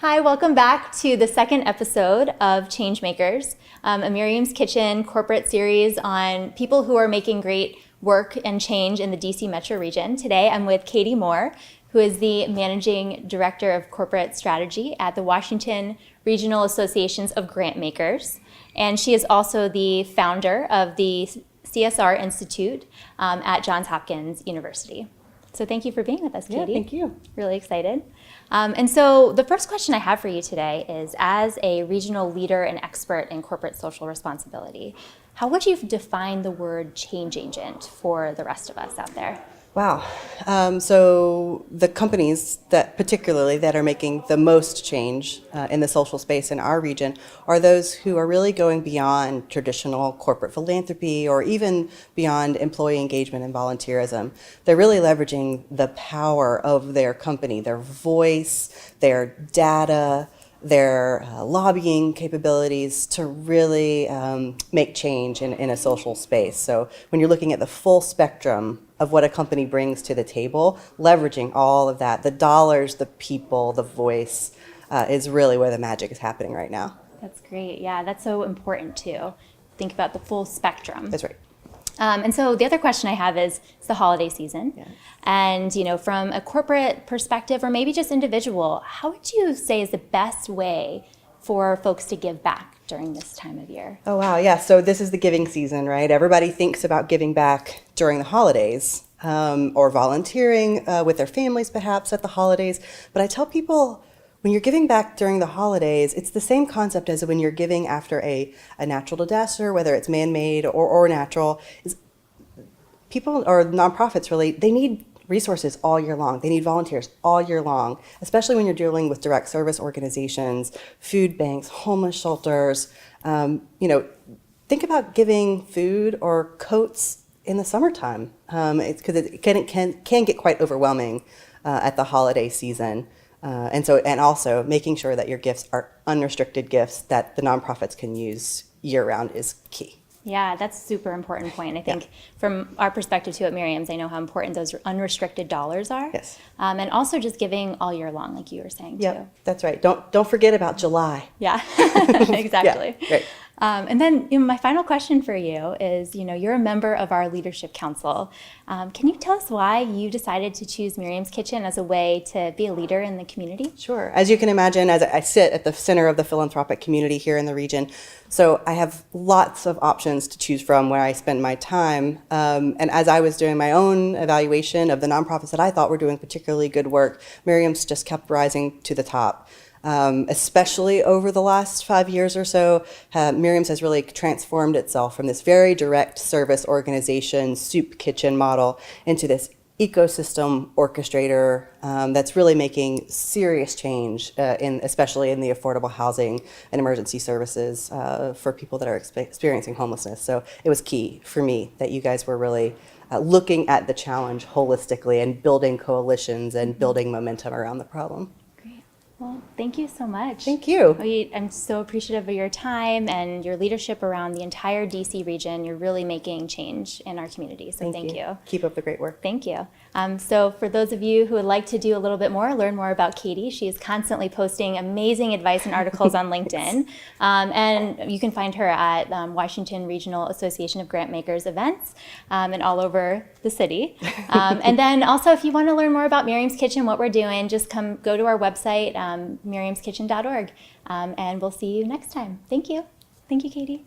Hi, welcome back to the second episode of Changemakers, a Miriam's Kitchen corporate series on people who are making great work and change in the DC metro region. Today I'm with Katy Moore, who is the Managing Director of Corporate Strategy at the Washington Regional Associations of Grantmakers. And she is also the founder of the CSR Institute at Johns Hopkins University. So thank you for being with us, Katy. Yeah, thank you. Really excited. And so the first question I have for you today is, as a regional leader and expert in corporate social responsibility, how would you define the word change agent for the rest of us out there? Wow. So the companies that particularly that are making the most change in the social space in our region are those who are really going beyond traditional corporate philanthropy or even beyond employee engagement and volunteerism. They're really leveraging the power of their company, their voice, their data, their lobbying capabilities to really make change in a social space. So when you're looking at the full spectrum of what a company brings to the table, leveraging all of that, the dollars, the people, the voice, is really where the magic is happening right now. That's great. Yeah, that's so important too. Think about the full spectrum. That's right. And so the other question I have is, it's the holiday season. Yes. And from a corporate perspective, or maybe just individual, how would you say is the best way for folks to give back during this time of year? Oh, wow. Yeah. So this is the giving season, right? Everybody thinks about giving back during the holidays or volunteering with their families, perhaps, at the holidays. But I tell people, when you're giving back during the holidays, it's the same concept as when you're giving after a natural disaster, whether it's man-made or natural. Is people or nonprofits really, they need resources all year long. They need volunteers all year long, especially when you're dealing with direct service organizations, food banks, homeless shelters. Think about giving food or coats in the summertime. It's because it can get quite overwhelming at the holiday season. And also making sure that your gifts are unrestricted gifts that the nonprofits can use year-round is key. Yeah, that's a super important point. I think from our perspective too at Miriam's, I know how important those unrestricted dollars are. Yes. And also just giving all year long, like you were saying too. Yeah, that's right. Don't forget about July. Yeah, exactly. Yeah, right. And then my final question for you is, you're a member of our leadership council. Can you tell us why you decided to choose Miriam's Kitchen as a way to be a leader in the community? Sure. As you can imagine, as I sit at the center of the philanthropic community here in the region, so I have lots of options to choose from where I spend my time. And as I was doing my own evaluation of the nonprofits that I thought were doing particularly good work, Miriam's just kept rising to the top. Especially over the last 5 years or so, Miriam's has really transformed itself from this very direct service organization, soup kitchen model into this ecosystem orchestrator that's really making serious change, especially in the affordable housing and emergency services for people that are experiencing homelessness. So it was key for me that you guys were really looking at the challenge holistically and building coalitions and building momentum around the problem. Well, thank you so much. Thank you. I'm so appreciative of your time and your leadership around the entire DC region. You're really making change in our community, so thank you. Keep up the great work. Thank you. So for those of you who would like to do a little bit more, learn more about Katy, she is constantly posting amazing advice and articles on LinkedIn. And you can find her at Washington Regional Association of Grantmakers events and all over the city. And then also, if you want to learn more about Miriam's Kitchen, what we're doing, just go to our website, miriamskitchen.org, and we'll see you next time. Thank you. Thank you, Katy.